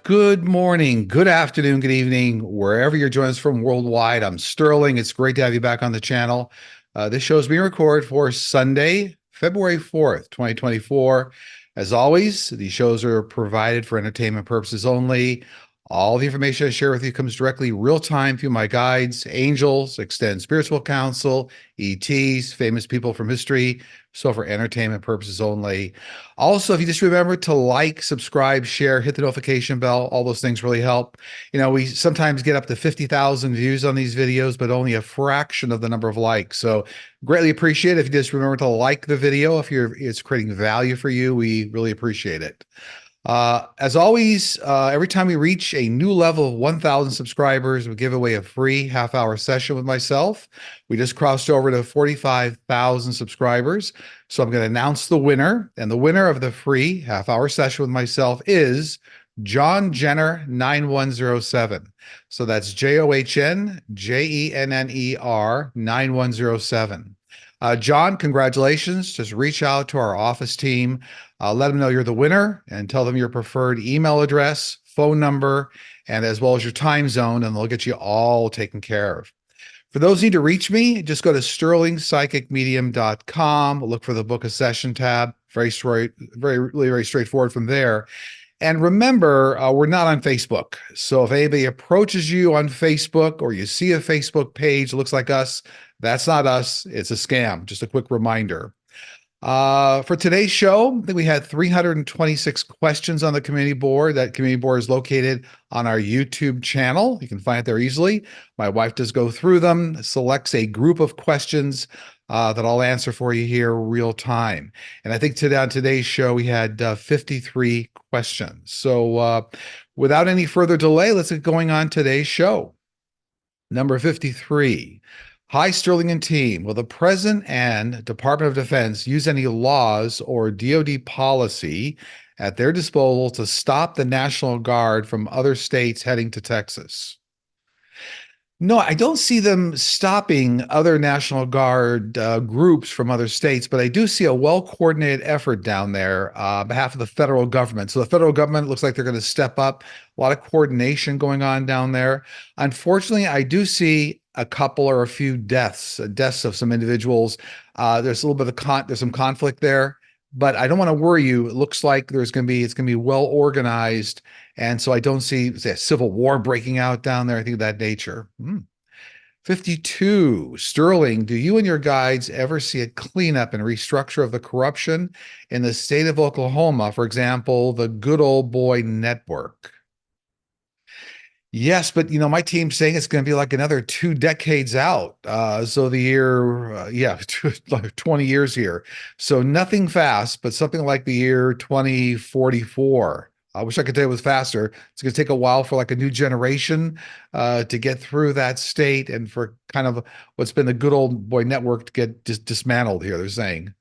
Good morning, good afternoon, good evening, wherever you're joining us from worldwide. I'm Sterling. It's great to have you back on the channel. This show is being recorded for Sunday, February 4th, 2024. As always, these shows are provided for entertainment purposes only. All the information I share with you comes directly real time through my guides, angels, extend spiritual counsel, ETs, famous people from history. So for entertainment purposes only. Also, if you just remember to like, subscribe, share, hit the notification bell, all those things really help. You know, we sometimes get up to 50,000 views on these videos, but only a fraction of the number of likes. So greatly appreciate it if you just remember to like the video. If it's creating value for you, we really appreciate it. As always, every time we reach a new level of 1,000 subscribers, we give away a free half-hour session with myself. We just crossed over to 45,000 subscribers. So I'm going to announce the winner. And the winner of the free half-hour session with myself is John Jenner 9107. So that's JOHNJENNER 9107. John, congratulations. Just reach out to our office team. Let them know you're the winner and tell them your preferred email address, phone number, and as well as your time zone, and they'll get you all taken care of. For those who need to reach me, just go to sterlingpsychicmedium.com, look for the book a session tab. Very straightforward from there. And remember, we're not on Facebook. So if anybody approaches you on Facebook or you see a Facebook page that looks like us, that's not us. It's a scam. Just a quick reminder. For today's show, I think we had 326 questions on the community board. That community board is located on our YouTube channel. You can find it there easily. My wife does go through them, selects a group of questions that I'll answer for you here real time. And I think today on today's show, we had 53 questions. So without any further delay, let's get going on today's show. Number 53. Hi, Sterling and team. Will the President and Department of Defense use any laws or DoD policy at their disposal to stop the National Guard from other states heading to Texas? No, I don't see them stopping other National Guard groups from other states, but I do see a well-coordinated effort down there on behalf of the federal government. So the federal government looks like they're going to step up. A lot of coordination going on down there. Unfortunately, I do see a couple or a few deaths of some individuals. There's a little bit of there's some conflict there, but I don't want to worry you. It looks like it's going to be well organized. And so I don't see a civil war breaking out down there. I think of that nature. 52. Sterling, do you and your guides ever see a cleanup and restructure of the corruption in the state of Oklahoma? For example, the Good Old Boy Network. Yes, but you know, my team's saying it's going to be like another 2 decades out. So the year, like 20 years here. So nothing fast, but something like the year 2044. I wish I could tell you it was faster. It's going to take a while for like a new generation to get through that state and for kind of what's been the Good Old Boy Network to get dismantled here, they're saying.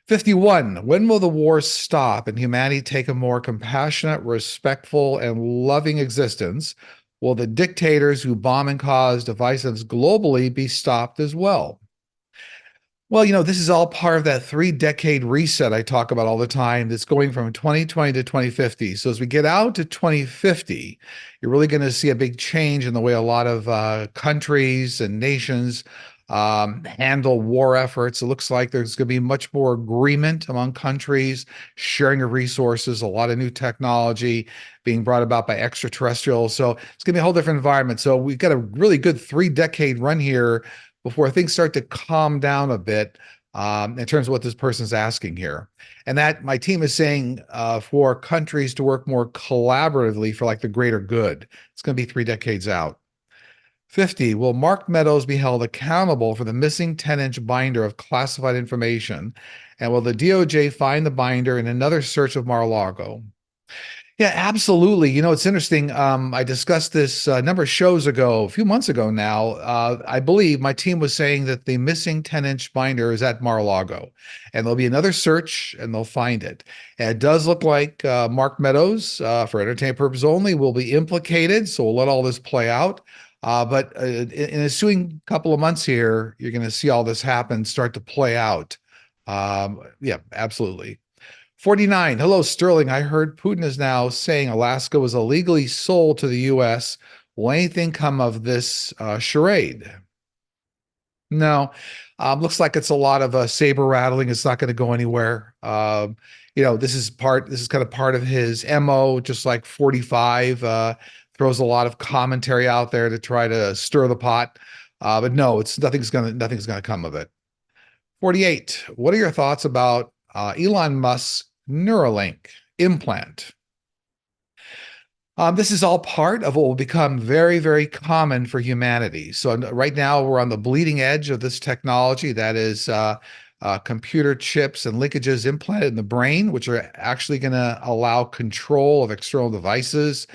51. When will the war stop and humanity take a more compassionate, respectful, and loving existence? Will the dictators who bomb and cause divisiveness globally be stopped as well? Well, you know, this is all part of that 3-decade reset I talk about all the time that's going from 2020 to 2050. So as we get out to 2050, you're really going to see a big change in the way a lot of countries and nations handle war efforts. It looks like there's going to be much more agreement among countries, sharing of resources, a lot of new technology being brought about by extraterrestrials. So it's going to be a whole different environment. So we've got a really good 3-decade run here before things start to calm down a bit in terms of what this person's asking here. And that my team is saying for countries to work more collaboratively for like the greater good. It's going to be 3 decades out. 50. Will Mark Meadows be held accountable for the missing 10-inch binder of classified information? And will the DOJ find the binder in another search of Mar-a-Lago? Yeah, absolutely. You know, it's interesting. I discussed this a number of shows ago, a few months ago now. I believe my team was saying that the missing 10-inch binder is at Mar-a-Lago, and there'll be another search and they'll find it. And it does look like Mark Meadows, for entertainment purposes only, will be implicated. So we'll let all this play out. But in the ensuing couple of months here, you're going to see all this happen, start to play out. Yeah, absolutely. 49. Hello, Sterling. I heard Putin is now saying Alaska was illegally sold to the US. Will anything come of this charade? No, looks like it's a lot of saber rattling. It's not going to go anywhere. This is kind of part of his MO, just like 45 throws a lot of commentary out there to try to stir the pot. But no, it's nothing's gonna come of it. 48. What are your thoughts about Elon Musk's Neuralink implant? This is all part of what will become very, very common for humanity. So right now we're on the bleeding edge of this technology that is computer chips and linkages implanted in the brain, which are actually going to allow control of external devices.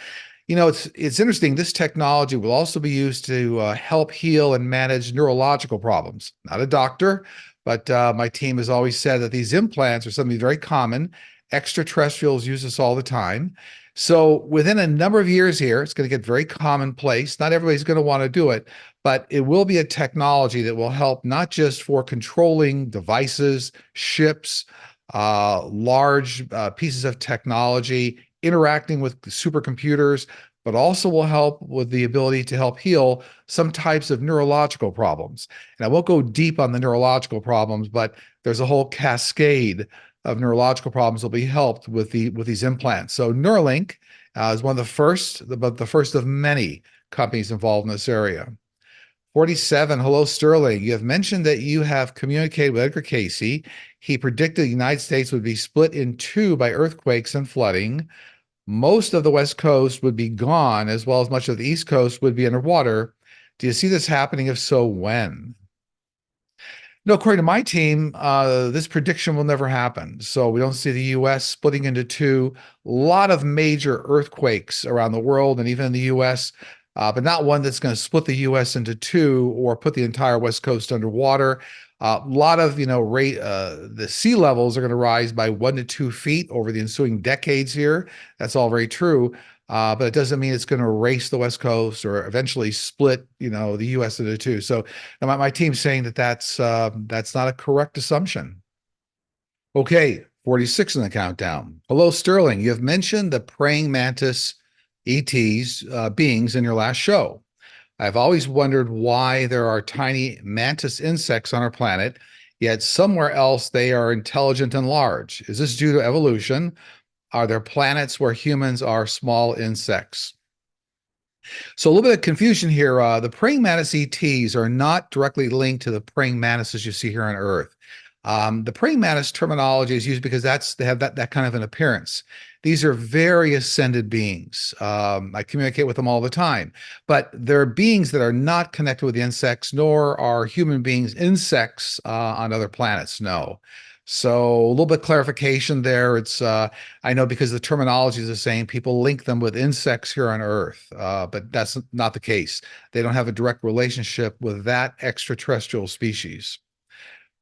It's interesting. This technology will also be used to help heal and manage neurological problems. Not a doctor, but my team has always said that these implants are something very common. Extraterrestrials use this all the time. So within a number of years here, it's going to get very commonplace. Not everybody's going to want to do it, but it will be a technology that will help not just for controlling devices, ships, large pieces of technology, interacting with supercomputers, but also will help with the ability to help heal some types of neurological problems. And I won't go deep on the neurological problems, but there's a whole cascade of neurological problems will be helped with these implants. So Neuralink is one of the first, but the first of many companies involved in this area. 47. Hello, Sterling. You have mentioned that you have communicated with Edgar Casey. He predicted the United States would be split in two by earthquakes and flooding. Most of the West Coast would be gone, as well as much of the East Coast would be underwater. Do you see this happening? If so, when? No, according to my team, this prediction will never happen. So we don't see the US splitting into two. A lot of major earthquakes around the world and even in the US, but not one that's going to split the US into two or put the entire West Coast underwater. A lot of, the sea levels are going to rise by 1 to 2 feet over the ensuing decades here. That's all very true. But it doesn't mean it's going to erase the West Coast or eventually split, the U.S. into two. So my team's saying that that's not a correct assumption. Okay, 46 in the countdown. Hello, Sterling. You have mentioned the praying mantis ETs beings in your last show. I've always wondered why there are tiny mantis insects on our planet, yet somewhere else they are intelligent and large. Is this due to evolution? Are there planets where humans are small insects? So a little bit of confusion here. The praying mantis ETs are not directly linked to the praying mantises you see here on Earth. The praying mantis terminology is used because they have that kind of an appearance. These are very ascended beings. I communicate with them all the time, but they're beings that are not connected with the insects, nor are human beings insects on other planets. No. So a little bit of clarification there. It's I know because the terminology is the same, people link them with insects here on Earth, but that's not the case. They don't have a direct relationship with that extraterrestrial species.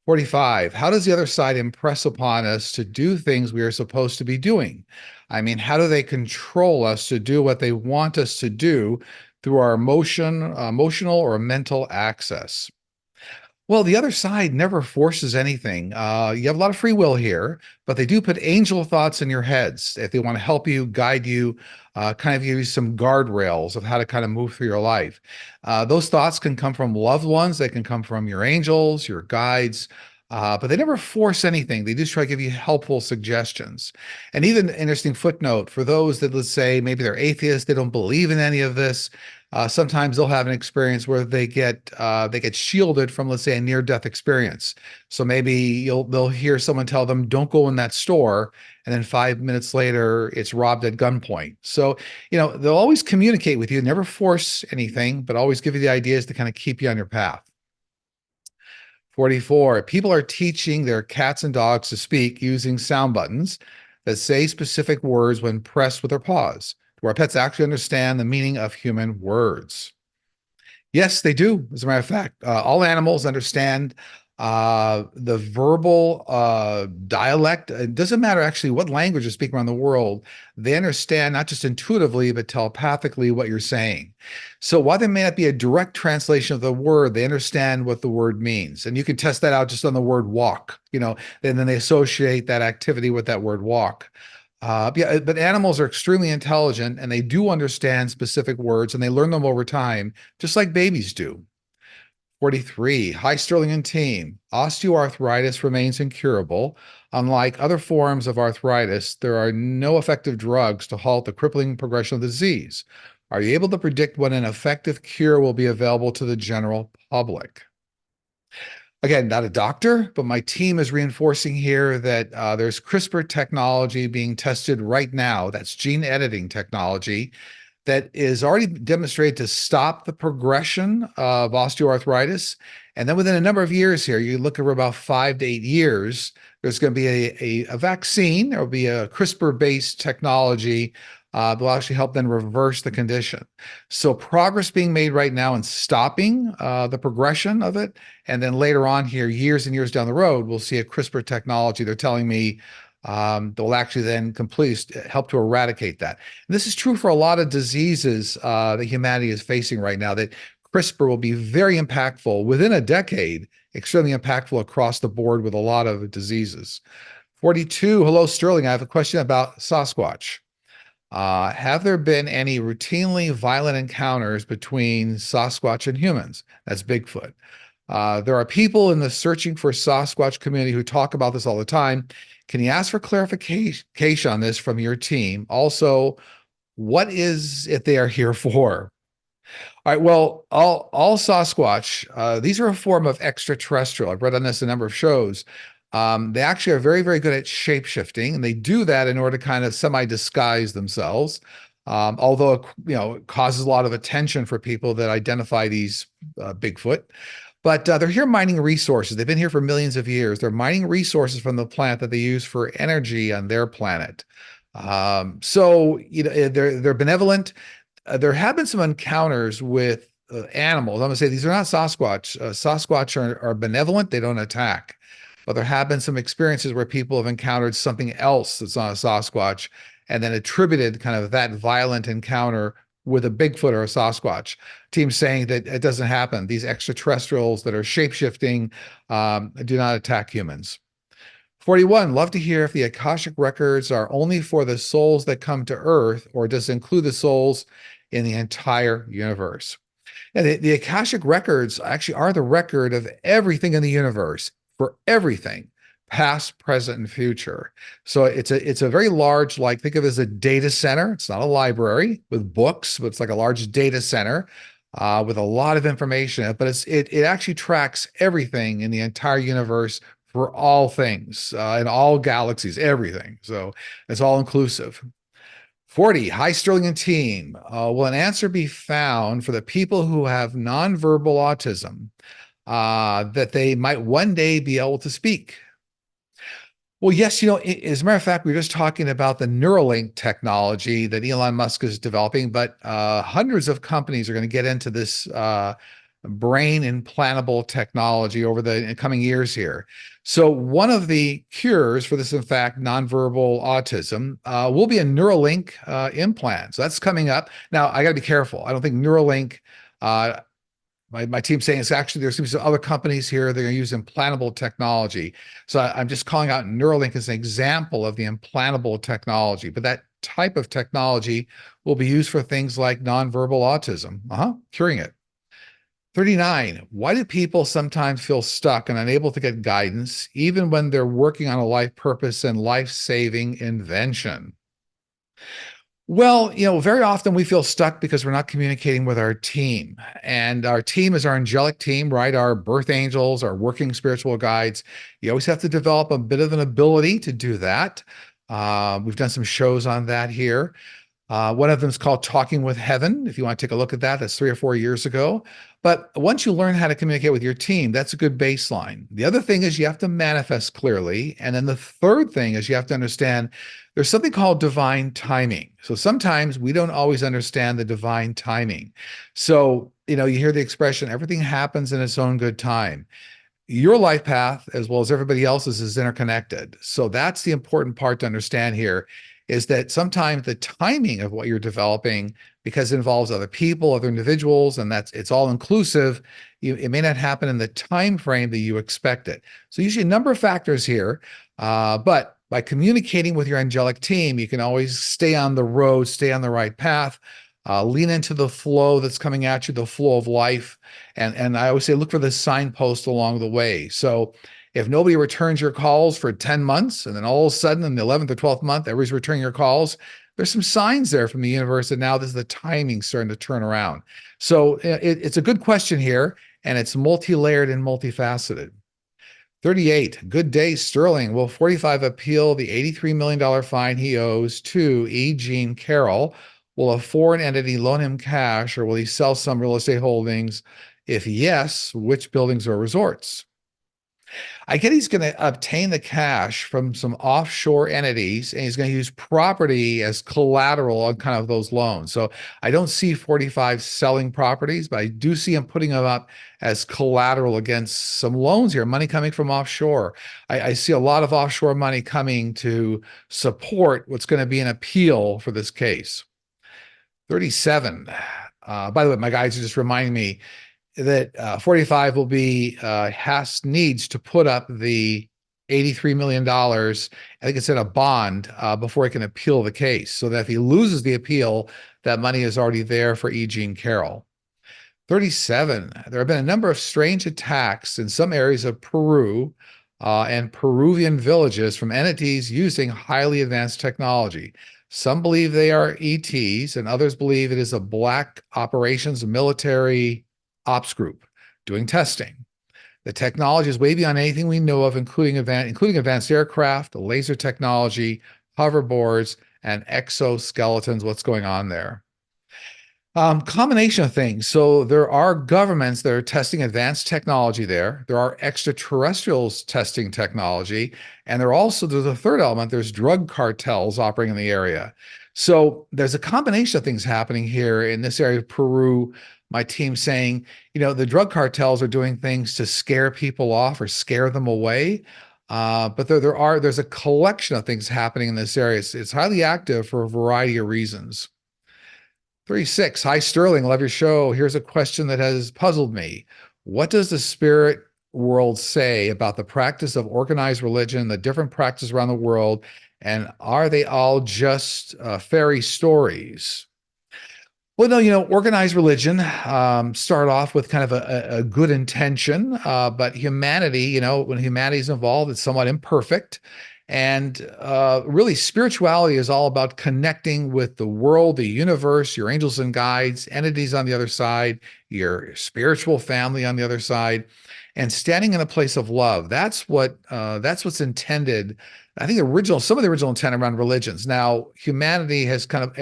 45. How does the other side impress upon us to do things we are supposed to be doing? I mean, how do they control us to do what they want us to do through our emotional or mental access? Well, the other side never forces anything. You have a lot of free will here, but they do put angel thoughts in your heads if they want to help you, guide you, kind of give you some guardrails of how to kind of move through your life. Those thoughts can come from loved ones, they can come from your angels, your guides, but they never force anything. They just try to give you helpful suggestions. And even an interesting footnote for those that, let's say, maybe they're atheists, they don't believe in any of this. Sometimes they'll have an experience where they get shielded from, let's say, a near-death experience. So maybe they'll hear someone tell them, "Don't go in that store," and then 5 minutes later, it's robbed at gunpoint. So they'll always communicate with you, never force anything, but always give you the ideas to kind of keep you on your path. 44. People are teaching their cats and dogs to speak using sound buttons that say specific words when pressed with their paws. Do our pets actually understand the meaning of human words? Yes, they do. As a matter of fact, all animals understand The verbal dialect, it doesn't matter actually what language you speak around the world, they understand not just intuitively, but telepathically what you're saying. So while there may not be a direct translation of the word, they understand what the word means. And you can test that out just on the word walk, and then they associate that activity with that word walk. Yeah, but animals are extremely intelligent and they do understand specific words and they learn them over time, just like babies do. 43, high Sterling and team. Osteoarthritis remains incurable. Unlike other forms of arthritis, there are no effective drugs to halt the crippling progression of the disease. Are you able to predict when an effective cure will be available to the general public? Again, not a doctor, but my team is reinforcing here that there's CRISPR technology being tested right now. That's gene editing technology that is already demonstrated to stop the progression of osteoarthritis. And then within a number of years here, you look over about 5 to 8 years, there's going to be a vaccine. There will be a CRISPR-based technology that will actually help then reverse the condition. So progress being made right now in stopping the progression of it. And then later on here, years and years down the road, we'll see a CRISPR technology. They're telling me that will actually then completely help to eradicate that. And this is true for a lot of diseases that humanity is facing right now, that CRISPR will be very impactful within a decade, extremely impactful across the board with a lot of diseases. 42, hello, Sterling. I have a question about Sasquatch. Have there been any routinely violent encounters between Sasquatch and humans? That's Bigfoot. There are people in the searching for Sasquatch community who talk about this all the time. Can you ask for clarification on this from your team? Also, what is it they are here for? All right, well, all Sasquatch, these are a form of extraterrestrial. I've read on this a number of shows. They actually are very, very good at shape-shifting, and they do that in order to kind of semi-disguise themselves. Although it causes a lot of attention for people that identify these Bigfoot. But they're here mining resources. They've been here for millions of years. They're mining resources from the planet that they use for energy on their planet. So they're benevolent. There have been some encounters with animals. I'm going to say these are not Sasquatch. Sasquatch are benevolent. They don't attack. But there have been some experiences where people have encountered something else that's not a Sasquatch and then attributed kind of that violent encounter with a Bigfoot or a Sasquatch. Teams saying that it doesn't happen. These extraterrestrials that are shape-shifting do not attack humans. 41, love to hear if the akashic records are only for the souls that come to Earth, or does it include the souls in the entire universe? And the akashic records actually are the record of everything in the universe, for everything, past, present, and future. So it's a very large, like, think of it as a data center. It's not a library with books, but it's like a large data center with a lot of information. But it actually tracks everything in the entire universe for all things in all galaxies, everything. So it's all inclusive. 40, hi Sterling and team. Will an answer be found for the people who have nonverbal autism that they might one day be able to speak? Well, yes, as a matter of fact, we were just talking about the Neuralink technology that Elon Musk is developing, but hundreds of companies are going to get into this brain implantable technology over the coming years here. So one of the cures for this, in fact, nonverbal autism will be a Neuralink implant. So that's coming up. Now, I got to be careful. I don't think Neuralink my team's saying it's actually, there's some other companies here that are going to use implantable technology. So I'm just calling out Neuralink as an example of the implantable technology. But that type of technology will be used for things like nonverbal autism, curing it. 39, why do people sometimes feel stuck and unable to get guidance, even when they're working on a life purpose and life-saving invention? Well, very often we feel stuck because we're not communicating with our team. And our team is our angelic team, right? Our birth angels, our working spiritual guides. You always have to develop a bit of an ability to do that. We've done some shows on that here. One of them is called Talking with Heaven. If you want to take a look at that, that's 3 or 4 years ago. But once you learn how to communicate with your team, that's a good baseline. The other thing is you have to manifest clearly. And then the third thing is you have to understand there's something called divine timing. So sometimes we don't always understand the divine timing. So, you hear the expression, everything happens in its own good time. your life path as well as everybody else's is interconnected. So that's the important part to understand here is that sometimes the timing of what you're developing, because it involves other people, other individuals, and that's it's all inclusive, it may not happen in the time frame that you expect it. So usually a number of factors here, but by communicating with your angelic team, you can always stay on the road, stay on the right path, lean into the flow that's coming at you, the flow of life. And I always say, look for the signpost along the way. So if nobody returns your calls for 10 months, and then all of a sudden in the 11th or 12th month, everybody's returning your calls, there's some signs there from the universe that now this is the timing starting to turn around. So it's a good question here, and it's multi-layered and multifaceted. 38, good day, Sterling. Will 45 appeal the $83 million fine he owes to E. Jean Carroll? Will a foreign entity loan him cash, or will he sell some real estate holdings? If yes, which buildings or resorts? I get he's going to obtain the cash from some offshore entities, and he's going to use property as collateral on kind of those loans. So I don't see 45 selling properties, but I do see him putting them up as collateral against some loans here, money coming from offshore. I see a lot of offshore money coming to support what's going to be an appeal for this case. 37. By the way, my guys are just reminding me that 45 will be needs to put up the $83 million. I think it's in a bond before he can appeal the case. So that if he loses the appeal, that money is already there for E. Jean Carroll. 37. There have been a number of strange attacks in some areas of Peru and Peruvian villages from entities using highly advanced technology. Some believe they are ETs, and others believe it is a black operations military ops group doing testing. The technology is way beyond anything we know of, including advanced aircraft, laser technology, hoverboards, and exoskeletons. What's going on there? Combination of things. So there are governments that are testing advanced technology there. There are extraterrestrials testing technology. And there's a third element. There's drug cartels operating in the area. So there's a combination of things happening here in this area of Peru. My team saying, the drug cartels are doing things to scare people off or scare them away. But there's a collection of things happening in this area. It's highly active for a variety of reasons. 36. Hi, Sterling. Love your show. Here's a question that has puzzled me. What does the spirit world say about the practice of organized religion, the different practices around the world, and are they all just fairy stories? Well, no, organized religion start off with kind of a good intention, but humanity, when humanity is involved, it's somewhat imperfect. And really, spirituality is all about connecting with the world, the universe, your angels and guides, entities on the other side, your spiritual family on the other side, and standing in a place of love. That's what's intended. I think some of the original intent around religions. Now, humanity has kind of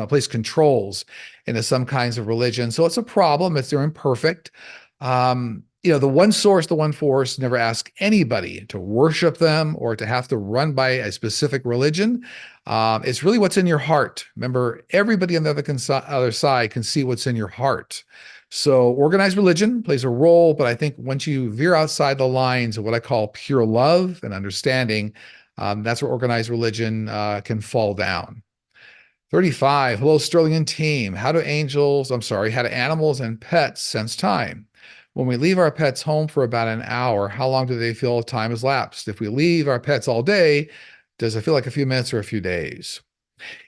placed controls into some kinds of religion, so it's a problem. They're imperfect. The one source, the one force, never ask anybody to worship them or to have to run by a specific religion. It's really what's in your heart. Remember, everybody on the other side can see what's in your heart. So organized religion plays a role, but I think once you veer outside the lines of what I call pure love and understanding, that's where organized religion can fall down. 35. Hello, Sterling and team. How do animals and pets sense time? When we leave our pets home for about an hour, how long do they feel time has lapsed? If we leave our pets all day, does it feel like a few minutes or a few days?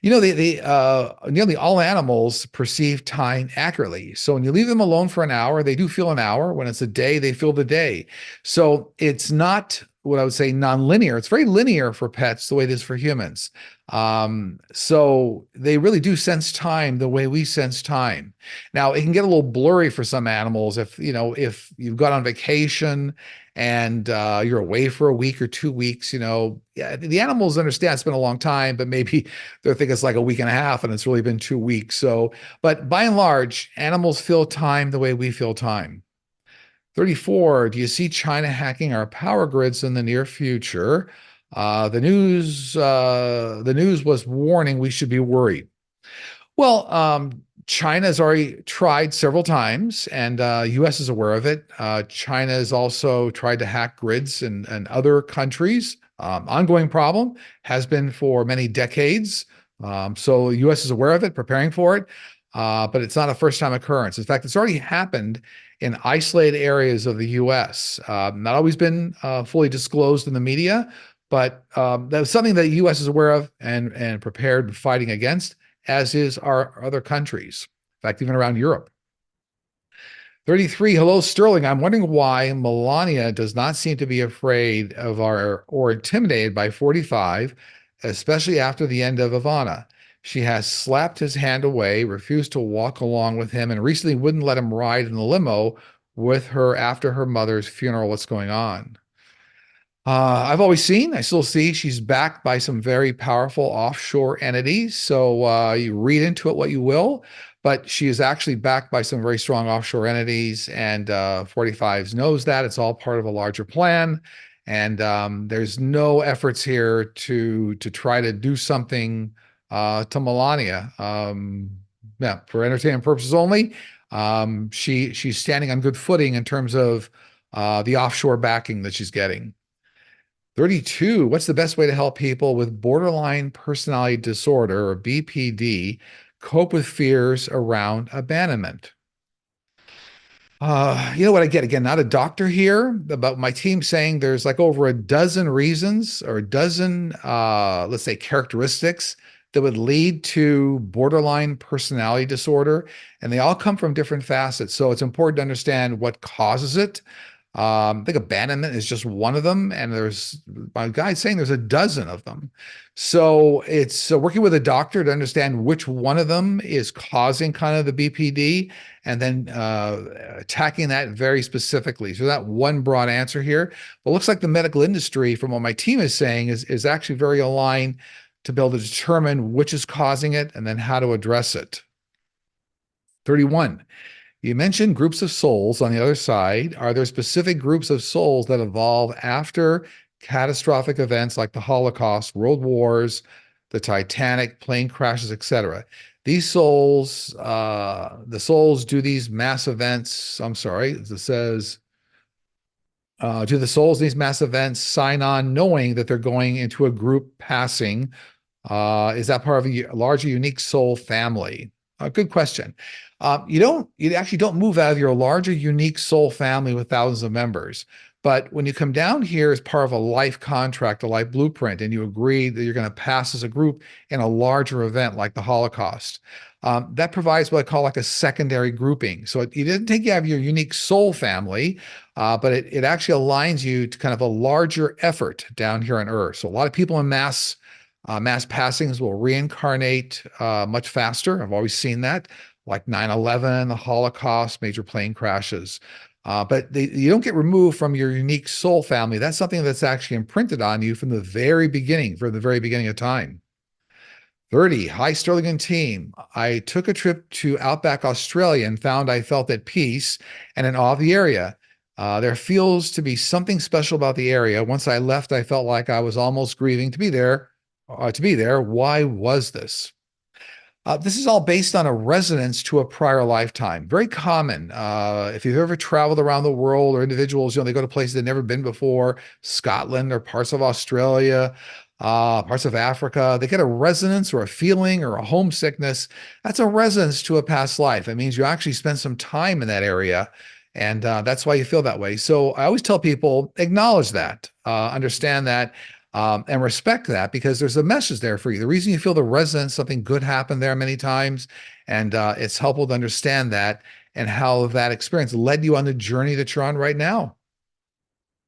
Nearly all animals perceive time accurately. So when you leave them alone for an hour, they do feel an hour. When it's a day, they feel the day. So it's not what I would say nonlinear. It's very linear for pets the way it is for humans. So they really do sense time the way we sense time. Now, it can get a little blurry for some animals if you've gone on vacation and you're away for a week or 2 weeks, yeah, the animals understand it's been a long time, but maybe they think it's like a week and a half and it's really been 2 weeks. So, but by and large, animals feel time the way we feel time. 34, do you see China hacking our power grids in the near future? The news was warning we should be worried. Well, China has already tried several times, and U.S. is aware of it. China has also tried to hack grids and other countries. Ongoing problem has been for many decades. So the U.S. is aware of it, preparing for it, but it's not a first-time occurrence. In fact, it's already happened in isolated areas of the U.S. Not always been fully disclosed in the media, but that's something that the U.S. is aware of and prepared and fighting against, as is our other countries. In fact, even around Europe. 33, hello, Sterling. I'm wondering why Melania does not seem to be afraid of our or intimidated by 45, especially after the end of Ivana. She has slapped his hand away, refused to walk along with him, and recently wouldn't let him ride in the limo with her after her mother's funeral. What's going on? I've always seen, I still see, she's backed by some very powerful offshore entities. So you read into it what you will, but she is actually backed by some very strong offshore entities, and 45s knows that. It's all part of a larger plan. And there's no efforts here to try to do something to Melania. Yeah, for entertainment purposes only. She's standing on good footing in terms of the offshore backing that she's getting. 32, what's the best way to help people with borderline personality disorder or BPD cope with fears around abandonment? You know what I get? Again, not a doctor here, but my team saying there's like over a dozen reasons or a dozen, let's say, characteristics that would lead to borderline personality disorder, and they all come from different facets. So it's important to understand what causes it. I think abandonment is just one of them, and there's my guy saying there's a dozen of them. So it's working with a doctor to understand which one of them is causing kind of the BPD, and then attacking that very specifically. So that one broad answer here. But it looks like the medical industry, from what my team is saying, is actually very aligned to be able to determine which is causing it and then how to address it. 31. You mentioned groups of souls on the other side. Are there specific groups of souls that evolve after catastrophic events like the Holocaust, world wars, the Titanic, plane crashes, etc.? These souls, the souls do these mass events. I'm sorry, it says, do the souls in these mass events sign on knowing that they're going into a group passing? Is that part of a larger unique soul family? Good question. You actually don't move out of your larger unique soul family with thousands of members. But when you come down here as part of a life contract, a life blueprint, and you agree that you're going to pass as a group in a larger event like the Holocaust, that provides what I call like a secondary grouping. So it doesn't take you out of your unique soul family, but it actually aligns you to kind of a larger effort down here on Earth. So a lot of people in mass passings will reincarnate much faster. I've always seen that, like 9/11, the Holocaust, major plane crashes. But you don't get removed from your unique soul family. That's something that's actually imprinted on you from the very beginning, of time. 30, hi Sterling and team. I took a trip to Outback Australia and found I felt at peace and in awe of the area. There feels to be something special about the area. Once I left, I felt like I was almost grieving to be there. Why was this? This is all based on a resonance to a prior lifetime. Very common. If you've ever traveled around the world, or individuals, they go to places they've never been before, Scotland or parts of Australia, parts of Africa, they get a resonance or a feeling or a homesickness. That's a resonance to a past life. It means you actually spent some time in that area. And that's why you feel that way. So I always tell people, acknowledge that, understand that, and respect that, because there's a message there for you. The reason you feel the resonance, something good happened there many times, and it's helpful to understand that and how that experience led you on the journey that you're on right now.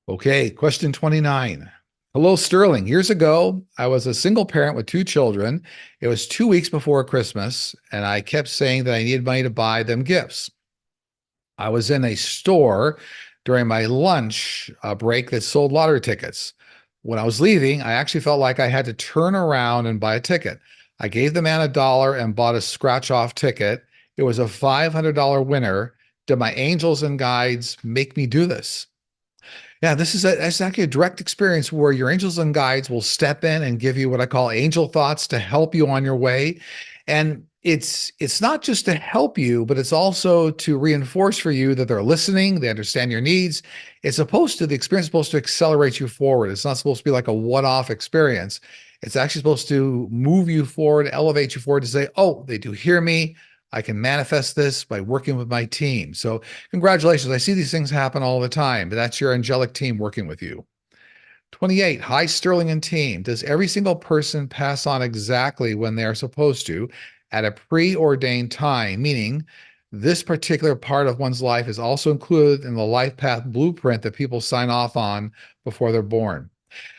Okay, question 29. Hello, Sterling. Years ago, I was a single parent with two children. It was 2 weeks before Christmas, and I kept saying that I needed money to buy them gifts. I was in a store during my lunch break that sold lottery tickets. When I was leaving, I actually felt like I had to turn around and buy a ticket. I gave the man $1 and bought a scratch-off ticket. It was a $500 winner. Did my angels and guides make me do this? Yeah, that's actually a direct experience where your angels and guides will step in and give you what I call angel thoughts to help you on your way. And It's not just to help you, but it's also to reinforce for you that they're listening, they understand your needs. The experience is supposed to accelerate you forward. It's not supposed to be like a one-off experience. It's actually supposed to move you forward, elevate you forward to say, oh, they do hear me. I can manifest this by working with my team. So congratulations. I see these things happen all the time, but that's your angelic team working with you. 28, high Sterling and team. Does every single person pass on exactly when they are supposed to at a preordained time? Meaning, this particular part of one's life is also included in the life path blueprint that people sign off on before they're born.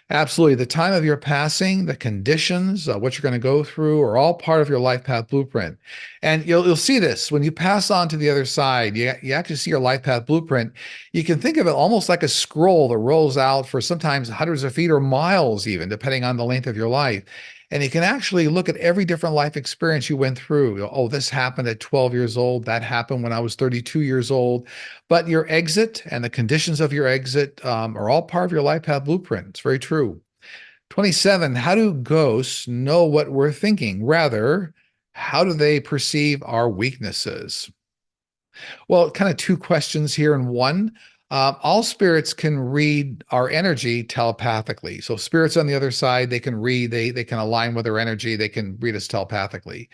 Absolutely. The time of your passing, the conditions, what you're going to go through are all part of your life path blueprint. And you'll see this when you pass on to the other side, you actually see your life path blueprint. You can think of it almost like a scroll that rolls out for sometimes hundreds of feet or miles, even depending on the length of your life. And you can actually look at every different life experience you went through. Oh, this happened at 12 years old. That happened when I was 32 years old. But your exit and the conditions of your exit are all part of your life path blueprint. It's very true. 27, how do ghosts know what we're thinking? Rather, how do they perceive our weaknesses? Well, kind of two questions here in one. All spirits can read our energy telepathically. So spirits on the other side, they can read, they can align with our energy, they can read us telepathically.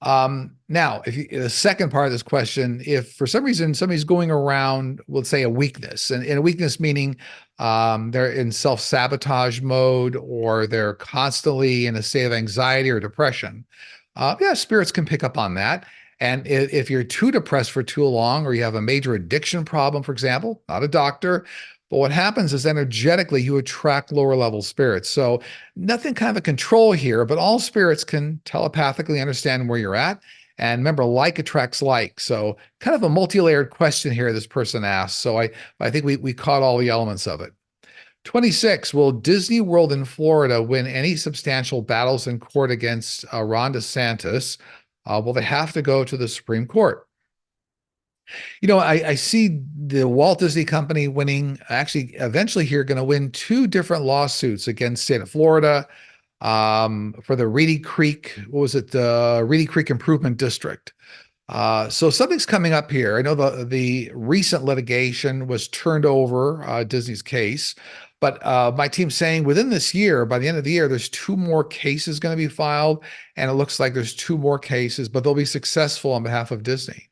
Now, the second part of this question, if for some reason somebody's going around, let's say a weakness, and a weakness meaning they're in self-sabotage mode or they're constantly in a state of anxiety or depression, yeah, spirits can pick up on that. And if you're too depressed for too long, or you have a major addiction problem, for example, not a doctor, but what happens is energetically you attract lower level spirits. So nothing kind of a control here, but all spirits can telepathically understand where you're at. And remember, like attracts like. So kind of a multi-layered question here this person asked. So I think we caught all the elements of it. 26, will Disney World in Florida win any substantial battles in court against Ron DeSantis? Will they have to go to the Supreme Court? I see the Walt Disney Company winning, actually, eventually here, going to win two different lawsuits against state of Florida for the Reedy Creek, what was it, the Reedy Creek Improvement District. So something's coming up here. I know the recent litigation was turned over, Disney's case, but my team's saying within this year, by the end of the year, there's two more cases going to be filed, and it looks like there's two more cases, but they'll be successful on behalf of Disney.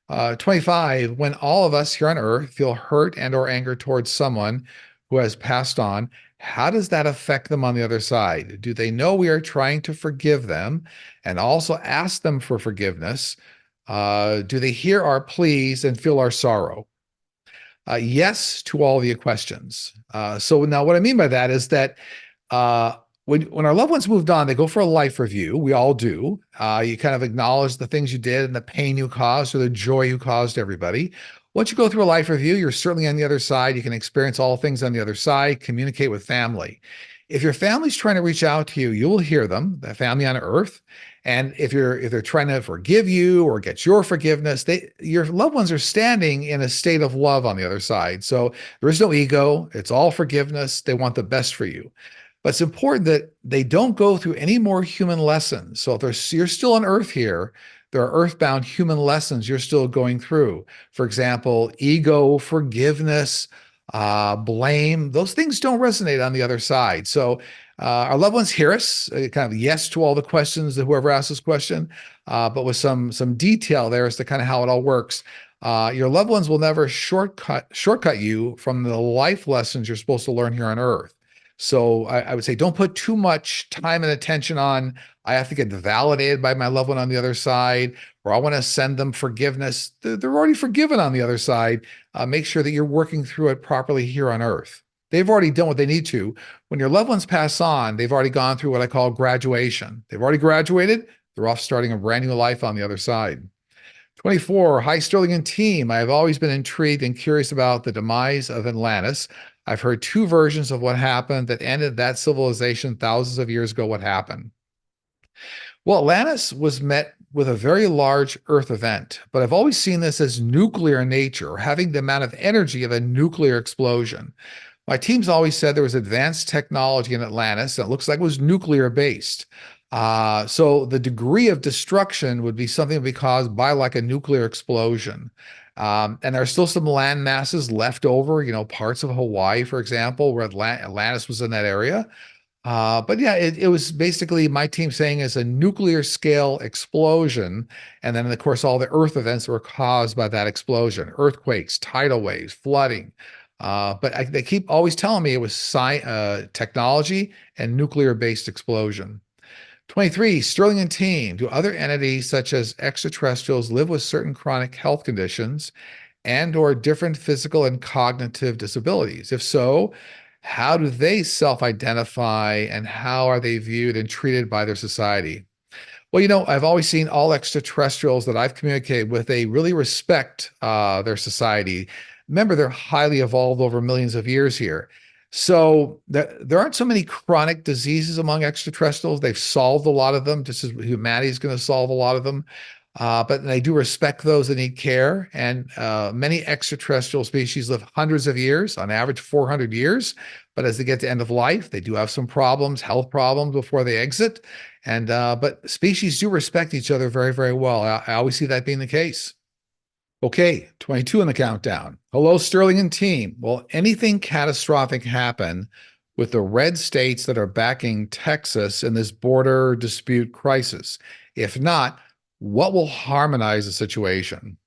25, when all of us here on Earth feel hurt and or anger towards someone who has passed on, how does that affect them on the other side? Do they know we are trying to forgive them and also ask them for forgiveness? Do they hear our pleas and feel our sorrow? Yes to all of your questions. So now what I mean by that is that when our loved ones moved on, they go for a life review. We all do. You kind of acknowledge the things you did and the pain you caused or the joy you caused everybody. Once you go through a life review, you're certainly on the other side. You can experience all things on the other side, communicate with family. If your family's trying to reach out to you, you will hear them, the family on earth. And if they're trying to forgive you or get your forgiveness, your loved ones are standing in a state of love on the other side. So there is no ego. It's all forgiveness. They want the best for you. But it's important that they don't go through any more human lessons. So if you're still on earth here, there are earthbound human lessons you're still going through. For example, ego, forgiveness, blame, those things don't resonate on the other side. So our loved ones hear us, kind of yes to all the questions that whoever asked this question, but with some detail there as to kind of how it all works. Your loved ones will never shortcut you from the life lessons you're supposed to learn here on earth. So I would say don't put too much time and attention on, I have to get validated by my loved one on the other side, or I want to send them forgiveness. They're already forgiven on the other side. Make sure that you're working through it properly here on earth. They've already done what they need to. When your loved ones pass on, they've already gone through what I call graduation. They've already graduated. They're off starting a brand new life on the other side. 24, hi Sterling and team. I have always been intrigued and curious about the demise of Atlantis. I've heard two versions of what happened that ended that civilization thousands of years ago. What happened? Well, Atlantis was met with a very large Earth event, but I've always seen this as nuclear in nature, or having the amount of energy of a nuclear explosion. My team's always said there was advanced technology in Atlantis, and it looks like it was nuclear based. So the degree of destruction would be something that would be caused by like a nuclear explosion. And there are still some land masses left over, parts of Hawaii, for example, where Atlantis was in that area. But yeah, it was basically my team saying it's a nuclear scale explosion. And then, of course, all the earth events were caused by that explosion, earthquakes, tidal waves, flooding. But they keep always telling me it was technology and nuclear based explosion. 23, Sterling and team. Do other entities such as extraterrestrials live with certain chronic health conditions and or different physical and cognitive disabilities? If so, how do they self-identify and how are they viewed and treated by their society? Well, I've always seen all extraterrestrials that I've communicated with, they really respect their society. Remember, they're highly evolved over millions of years here. So there aren't so many chronic diseases among extraterrestrials. They've solved a lot of them, just as humanity is going to solve a lot of them. But they do respect those that need care. And many extraterrestrial species live hundreds of years, on average 400 years. But as they get to end of life, they do have some problems, health problems before they exit. And but species do respect each other very, very well. I always see that being the case. Okay, 22 in the countdown. Hello, Sterling and team. Will anything catastrophic happen with the red states that are backing Texas in this border dispute crisis? If not, what will harmonize the situation?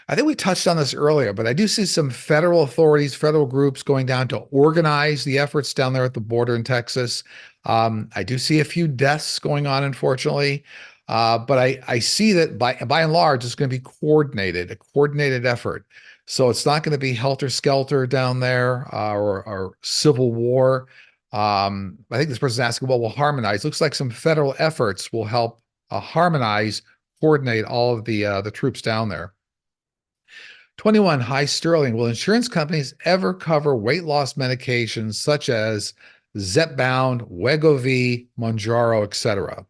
I think we touched on this earlier, but I do see some federal authorities, federal groups going down to organize the efforts down there at the border in Texas. I do see a few deaths going on, unfortunately. But I see that by and large, it's going to be coordinated, a coordinated effort. So it's not going to be helter-skelter down there or civil war. I think this person's asking, well, we'll harmonize. Looks like some federal efforts will help harmonize, coordinate all of the troops down there. 21, hi Sterling. Will insurance companies ever cover weight loss medications such as Zepbound, Wegovy, Monjaro, etc.?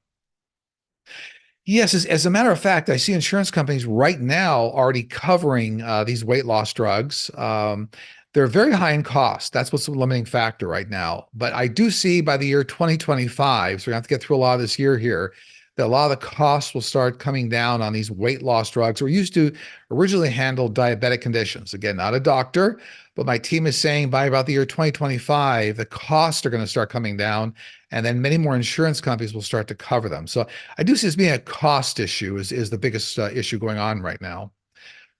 Yes, as a matter of fact, I see insurance companies right now already covering these weight loss drugs. They're very high in cost. That's what's the limiting factor right now. But I do see by the year 2025, so we're going to have to get through a lot of this year here, that a lot of the costs will start coming down on these weight loss drugs. We're used to originally handle diabetic conditions. Again, not a doctor, but my team is saying by about the year 2025, the costs are going to start coming down, and then many more insurance companies will start to cover them. So I do see this being a cost issue is the biggest issue going on right now.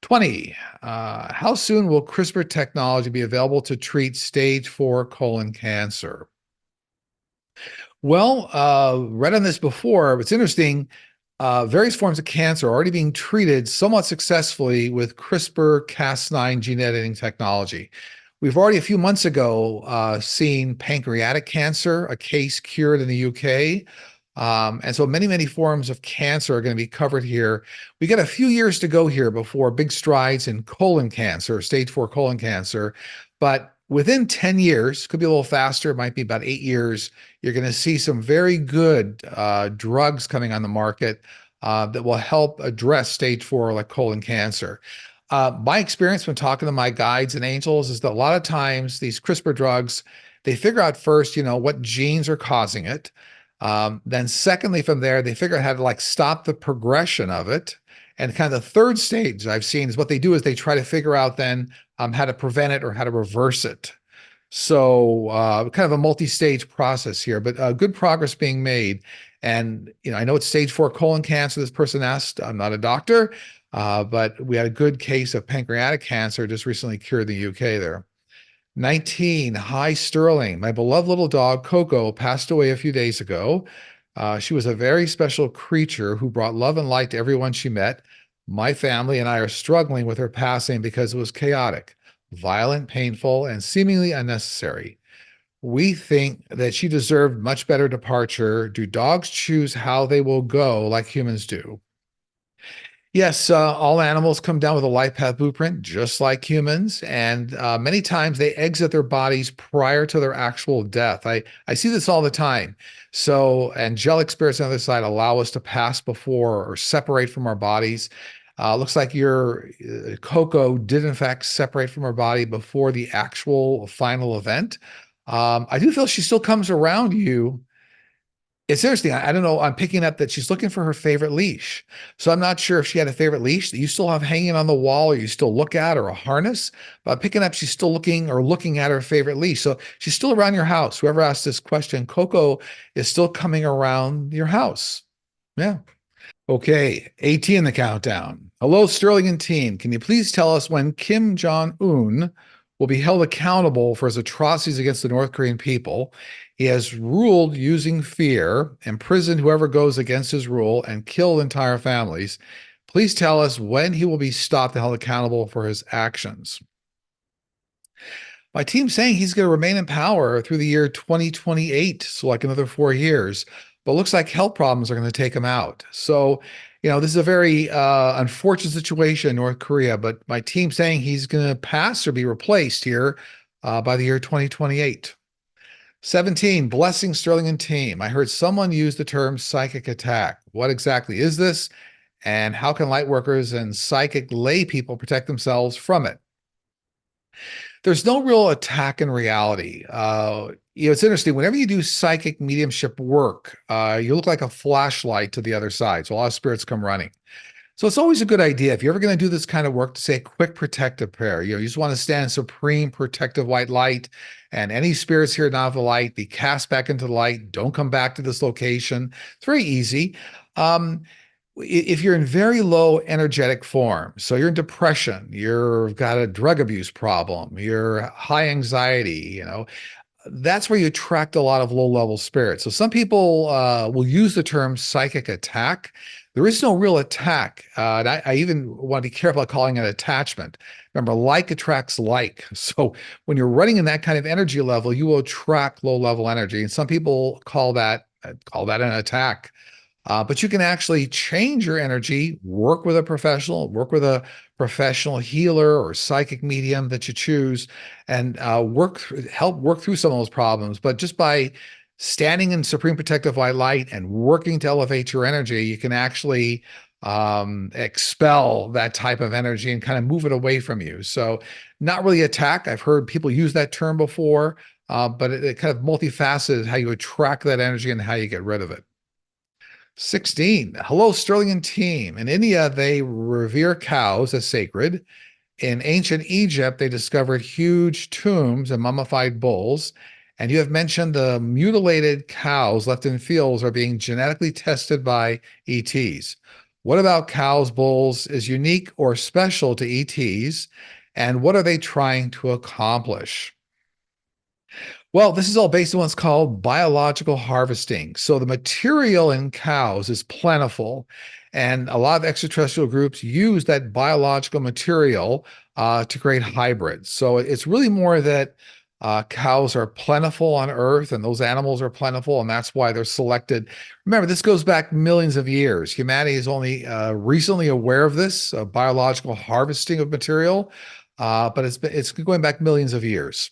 20, how soon will CRISPR technology be available to treat stage 4 colon cancer? Well, read on this before. It's interesting. Various forms of cancer are already being treated somewhat successfully with CRISPR-Cas9 gene editing technology. We've already a few months ago seen pancreatic cancer, a case cured in the UK. And so many, many forms of cancer are going to be covered here. We got a few years to go here before big strides in colon cancer, stage 4 colon cancer. But within 10 years, could be a little faster, it might be about 8 years, you're going to see some very good drugs coming on the market that will help address stage 4 like colon cancer. My experience when talking to my guides and angels is that a lot of times these CRISPR drugs, they figure out first, what genes are causing it. Then secondly, from there, they figure out how to like stop the progression of it. And kind of the third stage I've seen is what they do is they try to figure out then how to prevent it or how to reverse it. So kind of a multi-stage process here, but good progress being made. And I know it's stage 4 colon cancer. This person asked. I'm not a doctor, but we had a good case of pancreatic cancer just recently cured in the UK there. 19, hi Sterling. My beloved little dog Coco passed away a few days ago. She was a very special creature who brought love and light to everyone she met. My family and I are struggling with her passing because it was chaotic, violent, painful, and seemingly unnecessary. We think that she deserved much better departure. Do dogs choose how they will go like humans do? Yes, all animals come down with a life path blueprint, just like humans, and many times they exit their bodies prior to their actual death. I see this all the time. So angelic spirits on the other side allow us to pass before or separate from our bodies. Looks like your Coco did in fact separate from her body before the actual final event. I do feel she still comes around you It's interesting. I don't know. I'm picking up that she's looking for her favorite leash. So I'm not sure if she had a favorite leash that you still have hanging on the wall or you still look at, or a harness. But I'm picking up she's still looking at her favorite leash. So she's still around your house. Whoever asked this question, Coco is still coming around your house. Yeah. Okay, 18 in the countdown. Hello, Sterling and team. Can you please tell us when Kim Jong-un will be held accountable for his atrocities against the North Korean people? He has ruled using fear, imprisoned whoever goes against his rule, and killed entire families. Please tell us when he will be stopped and held accountable for his actions. My team's saying he's going to remain in power through the year 2028, so like another 4 years. But it looks like health problems are going to take him out. So, this is a very unfortunate situation in North Korea. But my team's saying he's going to pass or be replaced here by the year 2028. 17, blessing Sterling and team. I heard someone use the term psychic attack. What exactly is this? And how can light workers and psychic lay people protect themselves from it? There's no real attack in reality. It's interesting. Whenever you do psychic mediumship work, you look like a flashlight to the other side. So a lot of spirits come running. So it's always a good idea if you're ever going to do this kind of work to say a quick protective prayer. You just want to stand in supreme protective white light, and any spirits here not of the light be cast back into the light. Don't come back to this location. It's very easy. If you're in very low energetic form, so you're in depression, you've got a drug abuse problem, you're high anxiety, that's where you attract a lot of low-level spirits. So some people will use the term psychic attack. There is no real attack. And I even want to be careful about calling it attachment. Remember, like attracts like. So when you're running in that kind of energy level, you will attract low-level energy. And some people call that an attack. But you can actually change your energy, work with a professional healer or psychic medium that you choose, and help work through some of those problems. But just by standing in supreme protective white light and working to elevate your energy, you can actually expel that type of energy and kind of move it away from you. So not really attack. I've heard people use that term before, but it kind of multifaceted how you attract that energy and how you get rid of it. 16. Hello, Sterling and team. In India, they revere cows as sacred. In ancient Egypt, they discovered huge tombs and mummified bulls. And you have mentioned the mutilated cows left in fields are being genetically tested by ETs. What about cows, bulls is unique or special to ETs? And what are they trying to accomplish? Well, this is all based on what's called biological harvesting. So the material in cows is plentiful, and a lot of extraterrestrial groups use that biological material to create hybrids. So it's really more that cows are plentiful on Earth, and those animals are plentiful, and that's why they're selected. Remember, this goes back millions of years. Humanity is only recently aware of this biological harvesting of material, but it's going back millions of years.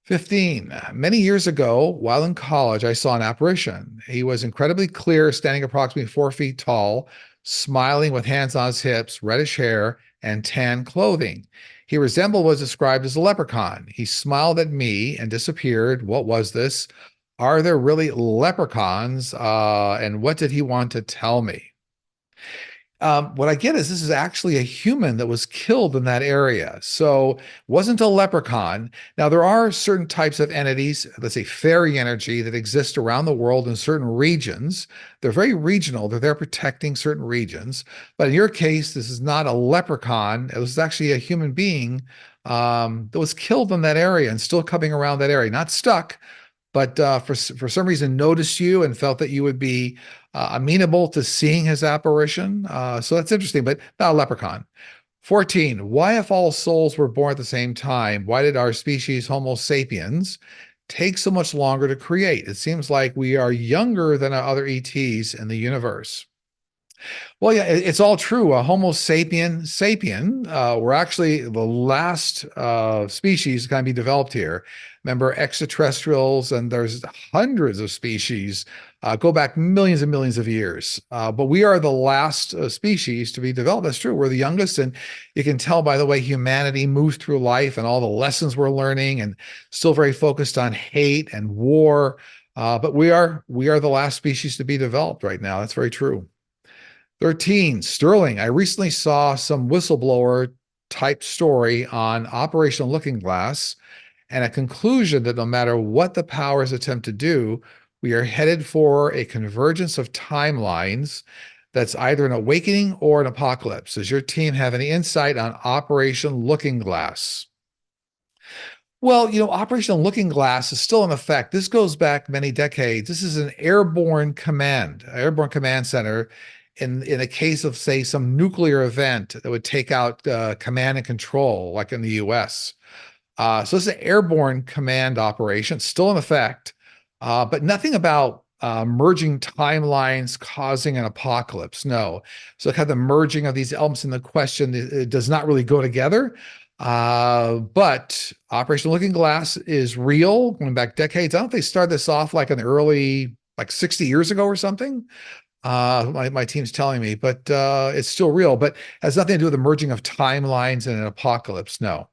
15. Many years ago, while in college, I saw an apparition. He was incredibly clear, standing approximately 4 feet tall, smiling with hands on his hips, reddish hair, and tan clothing. He resembled what was described as a leprechaun. He smiled at me and disappeared. What was this? Are there really leprechauns? And what did he want to tell me? What I get is this is actually a human that was killed in that area. So wasn't a leprechaun. Now, there are certain types of entities, let's say fairy energy, that exist around the world in certain regions. They're very regional. They're there protecting certain regions. But in your case, this is not a leprechaun. It was actually a human being that was killed in that area and still coming around that area, not stuck, but for some reason noticed you and felt that you would be amenable to seeing his apparition. So that's interesting, but not a leprechaun. 14. Why, if all souls were born at the same time, why did our species, Homo sapiens, take so much longer to create? It seems like we are younger than other ETs in the universe. Well, yeah, it's all true. Homo sapien, we're actually the last species to kind of be developed here. Remember, extraterrestrials, and there's hundreds of species, go back millions and millions of years. But we are the last species to be developed. That's true. We're the youngest, and you can tell by the way humanity moves through life and all the lessons we're learning, and still very focused on hate and war. But we are the last species to be developed right now. That's very true. 13, Sterling. I recently saw some whistleblower type story on Operation Looking Glass and a conclusion that no matter what the powers attempt to do, we are headed for a convergence of timelines that's either an awakening or an apocalypse. Does your team have any insight on Operation Looking Glass? Well, Operation Looking Glass is still in effect. This goes back many decades. This is an airborne command center in a case of, say, some nuclear event that would take out command and control, like in the US. So this is an airborne command operation, still in effect, but nothing about merging timelines causing an apocalypse. No. So kind of the merging of these elements in the question, it does not really go together. But Operation Looking Glass is real, going back decades. I don't know if they started this off like in the early, like 60 years ago or something. My team's telling me, but it's still real, but has nothing to do with the merging of timelines and an apocalypse. No.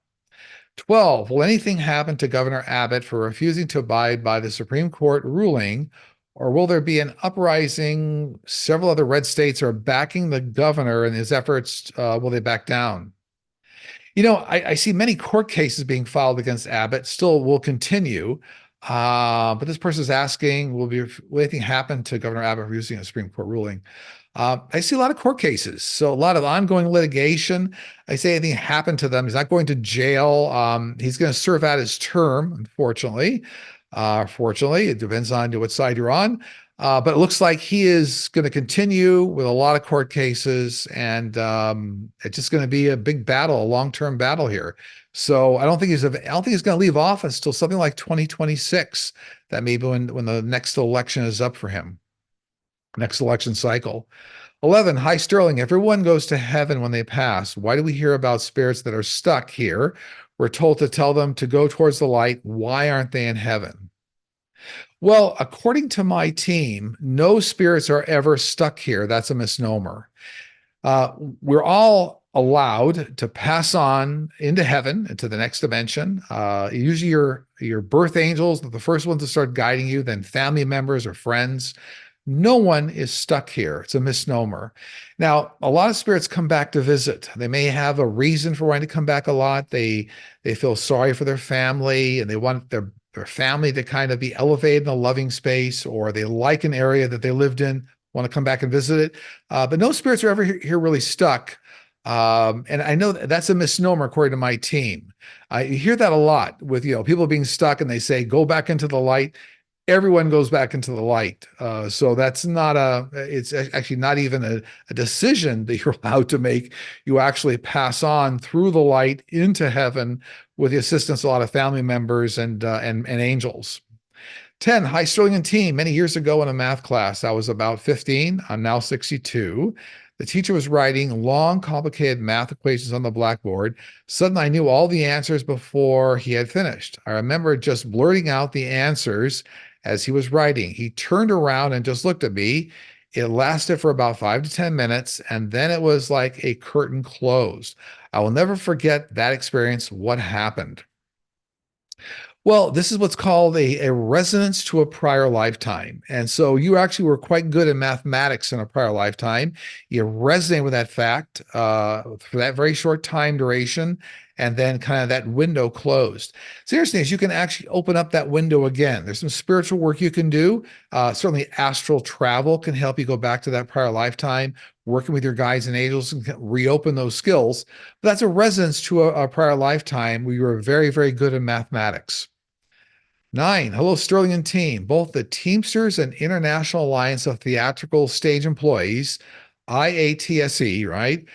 12, will anything happen to Governor Abbott for refusing to abide by the Supreme Court ruling, or will there be an uprising? Several other red states are backing the governor in his efforts. Will they back down? I see many court cases being filed against Abbott, still will continue. But this person is asking, will anything happen to Governor Abbott for using a Supreme Court ruling? I see a lot of court cases, so a lot of ongoing litigation. I say anything happened to them. He's not going to jail. He's going to serve out his term, unfortunately. Fortunately, it depends on what side you're on. But it looks like he is going to continue with a lot of court cases, and it's just going to be a big battle, a long-term battle here. So I don't think he's going to leave office till something like 2026. That maybe when the next election is up for him, next election cycle. 11, hi Sterling. Everyone goes to heaven when they pass. Why do we hear about spirits that are stuck here? We're told to tell them to go towards the light. Why aren't they in heaven? Well, according to my team, no spirits are ever stuck here. That's a misnomer. We're all allowed to pass on into heaven, into the next dimension. Usually your birth angels are the first ones to start guiding you, then family members or friends. No one is stuck here. It's a misnomer. Now, a lot of spirits come back to visit. They may have a reason for wanting to come back a lot. They feel sorry for their family and they want their family to kind of be elevated in a loving space, or they like an area that they lived in, want to come back and visit it. But no spirits are ever here really stuck. And I know that's a misnomer according to my team. I hear that a lot with, people being stuck and they say, go back into the light. Everyone goes back into the light. So that's it's actually not even a decision that you're allowed to make. You actually pass on through the light into heaven with the assistance of a lot of family members and angels. 10, hi Sterling and team. Many years ago in a math class, I was about 15. I'm now 62. The teacher was writing long, complicated math equations on the blackboard. Suddenly, I knew all the answers before he had finished. I remember just blurting out the answers as he was writing. He turned around and just looked at me. It lasted for about 5 to 10 minutes, and then it was like a curtain closed. I will never forget that experience. What happened? Well, this is what's called a resonance to a prior lifetime. And so you actually were quite good in mathematics in a prior lifetime. You resonate with that fact for that very short time duration, and then kind of that window closed. So here's the thing is you can actually open up that window again. There's some spiritual work you can do. Certainly astral travel can help you go back to that prior lifetime. Working with your guides and angels and reopen those skills. But that's a resonance to a prior lifetime where you were very, very good in mathematics. 9, hello Sterling and team. Both the Teamsters and International Alliance of Theatrical Stage Employees, IATSE, right?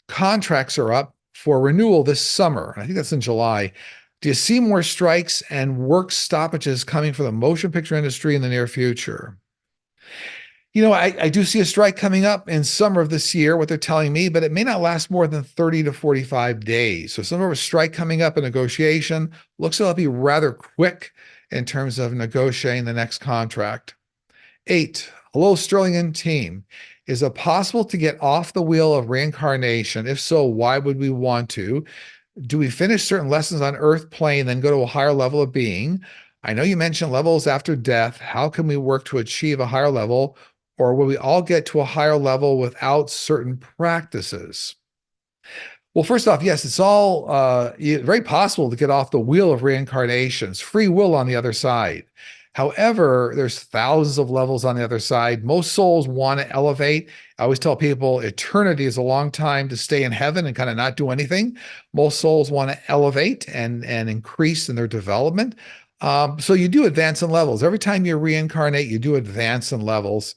Contracts are up for renewal this summer. I think that's in July. Do you see more strikes and work stoppages coming for the motion picture industry in the near future? I do see a strike coming up in summer of this year, what they're telling me, but it may not last more than 30 to 45 days. So some of a strike coming up in negotiation looks like it'll be rather quick in terms of negotiating the next contract. 8, hello, Sterling and team. Is it possible to get off the wheel of reincarnation? If so, why would we want to? Do we finish certain lessons on Earth plane, then go to a higher level of being? I know you mentioned levels after death. How can we work to achieve a higher level, or will we all get to a higher level without certain practices? Well, first off, yes, it's all very possible to get off the wheel of reincarnations, free will on the other side. However, there's thousands of levels on the other side. Most souls want to elevate. I always tell people eternity is a long time to stay in heaven and kind of not do anything. Most souls want to elevate and increase in their development. So you do advance in levels. Every time you reincarnate, you do advance in levels.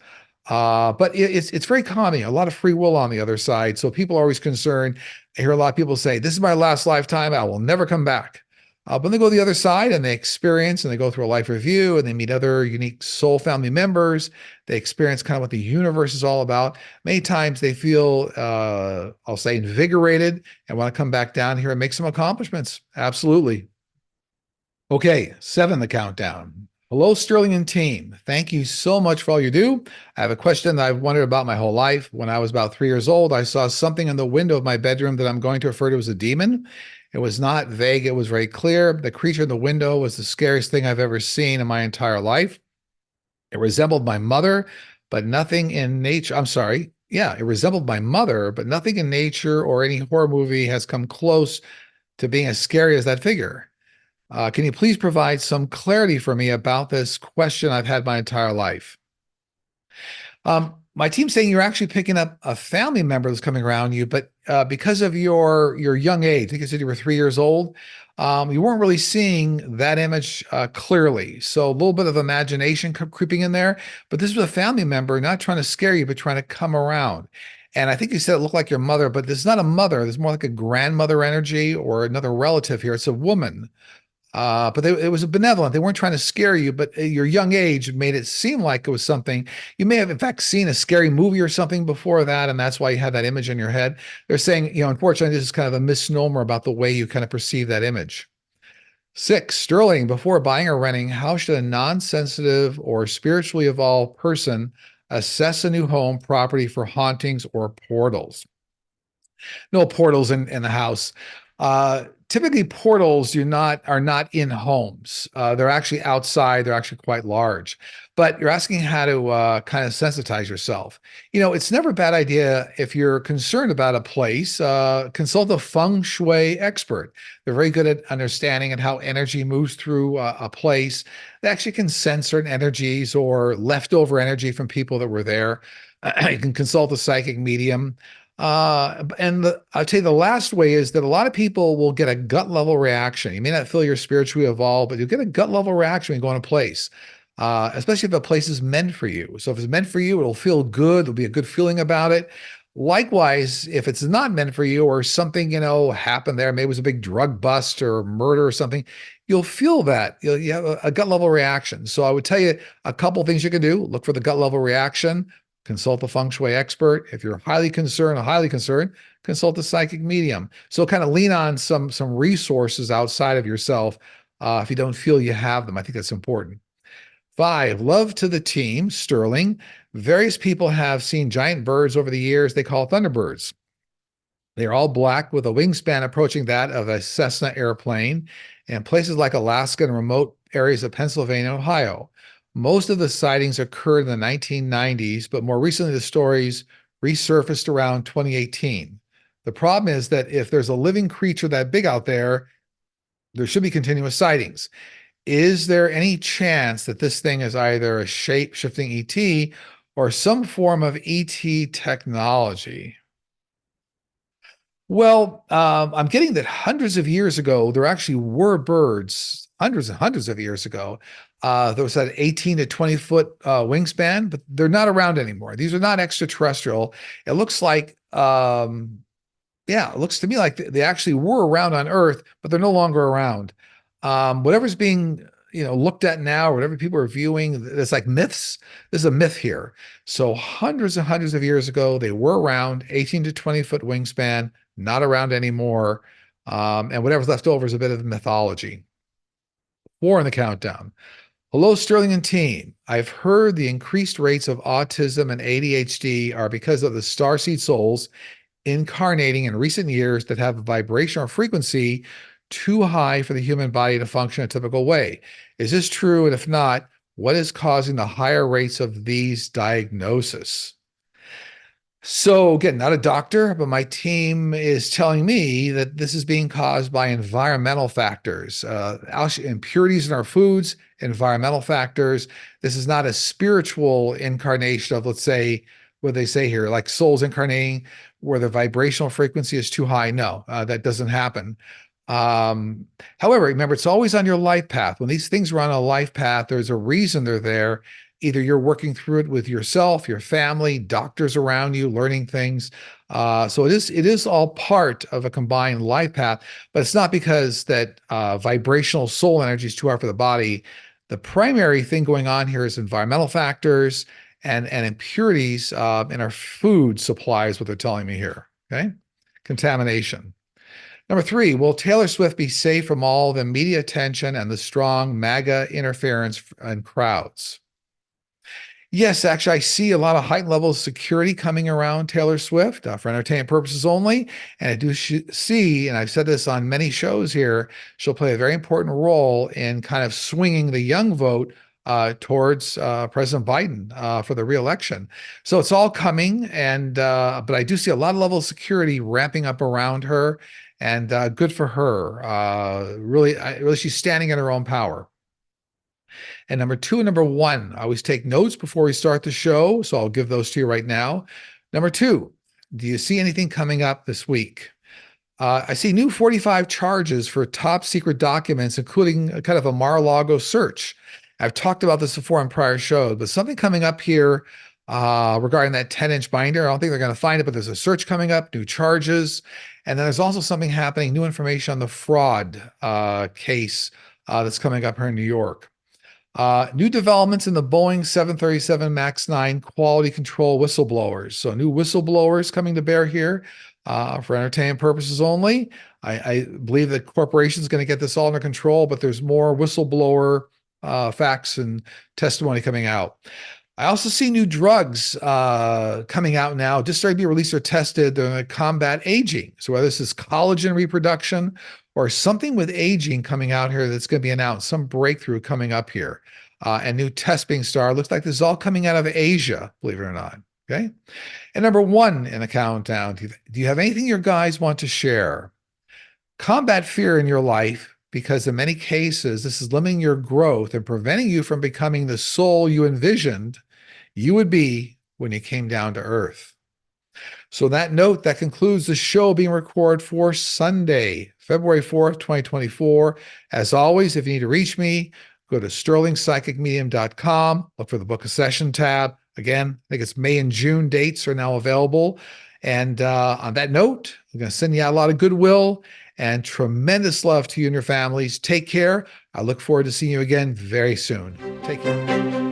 But it's very common, a lot of free will on the other side. So people are always concerned. I hear a lot of people say, "This is my last lifetime. I will never come back." But they go to the other side and they experience and they go through a life review and they meet other unique soul family members. They experience kind of what the universe is all about. Many times they feel, I'll say, invigorated and want to come back down here and make some accomplishments. Absolutely. Okay, 7, the countdown. Hello, Sterling and team. Thank you so much for all you do. I have a question that I've wondered about my whole life. When I was about 3 years old, I saw something in the window of my bedroom that I'm going to refer to as a demon. It was not vague, it was very clear. The creature in the window was the scariest thing I've ever seen in my entire life. It resembled my mother, but nothing in nature. I'm sorry. Yeah, it resembled my mother, but nothing in nature or any horror movie has come close to being as scary as that figure. Can you please provide some clarity for me about this question I've had my entire life? My team's saying you're actually picking up a family member that's coming around you, but because of your young age, I think you said you were 3 years old, you weren't really seeing that image clearly. So a little bit of imagination creeping in there, but this was a family member, not trying to scare you, but trying to come around. And I think you said it looked like your mother, but this is not a mother. This is more like a grandmother energy or another relative here. It's a woman. But it was benevolent. They weren't trying to scare you, but your young age made it seem like it was something. You may have, in fact, seen a scary movie or something before that, and that's why you had that image in your head. They're saying, unfortunately, this is kind of a misnomer about the way you kind of perceive that image. 6, Sterling, before buying or renting, how should a non-sensitive or spiritually evolved person assess a new home property for hauntings or portals? No portals in the house. Typically, portals are not in homes. They're actually outside. They're actually quite large. But you're asking how to kind of sensitize yourself. It's never a bad idea if you're concerned about a place. Consult a feng shui expert. They're very good at understanding and how energy moves through a place. They actually can sense certain energies or leftover energy from people that were there. You can consult a psychic medium. I'll tell you the last way is that a lot of people will get a gut level reaction. You may not feel you're spiritually evolved, but you'll get a gut level reaction when you go in a place, especially if a place is meant for you. So if it's meant for you, it'll feel good. There'll be a good feeling about it. Likewise, if it's not meant for you or something, happened there, maybe it was a big drug bust or murder or something, you'll feel that. You have a gut level reaction. So I would tell you a couple things you can do. Look for the gut level reaction. Consult a feng shui expert. If you're highly concerned, consult a psychic medium. So kind of lean on some resources outside of yourself if you don't feel you have them. I think that's important. 5, love to the team, Sterling. Various people have seen giant birds over the years. They call thunderbirds. They are all black with a wingspan approaching that of a Cessna airplane in places like Alaska and remote areas of Pennsylvania and Ohio. Most of the sightings occurred in the 1990s, but more recently the stories resurfaced around 2018. The problem is that if there's a living creature that big out there, there should be continuous sightings. Is there any chance that this thing is either a shape-shifting ET or some form of ET technology? Well, I'm getting that hundreds of years ago, there actually were birds, hundreds and hundreds of years ago. There was that 18 to 20-foot wingspan, but they're not around anymore. These are not extraterrestrial. It looks like, it looks to me like they actually were around on Earth, but they're no longer around. Whatever's being looked at now, or whatever people are viewing, it's like myths. This is a myth here. So hundreds and hundreds of years ago, they were around, 18 to 20-foot wingspan, not around anymore. And whatever's left over is a bit of mythology. 4 in the countdown. Hello, Sterling and team. I've heard the increased rates of autism and ADHD are because of the starseed souls incarnating in recent years that have a vibrational frequency too high for the human body to function a typical way. Is this true? And if not, what is causing the higher rates of these diagnoses? So, again, not a doctor, but my team is telling me that this is being caused by environmental factors, impurities in our foods, environmental factors. This is not a spiritual incarnation of, let's say, what they say here, like souls incarnating where the vibrational frequency is too high. No, that doesn't happen. Um, However, remember, it's always on your life path. When these things are on a life path, there's a reason they're there. Either you're working through it with yourself, your family, doctors around you, learning things. So it is all part of a combined life path, but it's not because that vibrational soul energy is too hard for the body. The primary thing going on here is environmental factors and impurities in our food supply is what they're telling me here. Okay, contamination. Number three, will Taylor Swift be safe from all the media attention and the strong MAGA interference and crowds? Yes, actually, I see a lot of heightened levels of security coming around Taylor Swift for entertainment purposes only. And I do see, and I've said this on many shows here, she'll play a very important role in kind of swinging the young vote towards President Biden for the reelection. So it's all coming, and but I do see a lot of level of security ramping up around her, and good for her. Really, she's standing in her own power. And number two and number one, I always take notes before we start the show, so I'll give those to you right now. Number two, do you see anything coming up this week? I see new 45 charges for top secret documents, including a kind of a Mar-a-Lago search. I've talked about this before on prior shows, but something coming up here regarding that 10-inch binder. I don't think they're going to find it, but there's a search coming up, new charges. And then there's also something happening, new information on the fraud case that's coming up here in New York. New developments in the Boeing 737 MAX 9 quality control whistleblowers. So new whistleblowers coming to bear here for entertainment purposes only. I believe that corporations going to get this all under control, but there's more whistleblower facts and testimony coming out. I also see new drugs coming out now, just starting to be released or tested. They're going to combat aging. So whether this is collagen reproduction or something with aging coming out here that's going to be announced, some breakthrough coming up here, and new tests being started. Looks like this is all coming out of Asia, believe it or not. Okay. And number one in the countdown, do you have anything your guys want to share? Combat fear in your life, because in many cases, this is limiting your growth and preventing you from becoming the soul you envisioned you would be when you came down to earth. So that note, that concludes the show being recorded for Sunday, February 4th, 2024. As always, if you need to reach me, go to sterlingpsychicmedium.com, look for the Book a Session tab. Again, I think it's May and June dates are now available. And on that note, I'm going to send you out a lot of goodwill and tremendous love to you and your families. Take care. I look forward to seeing you again very soon. Take care.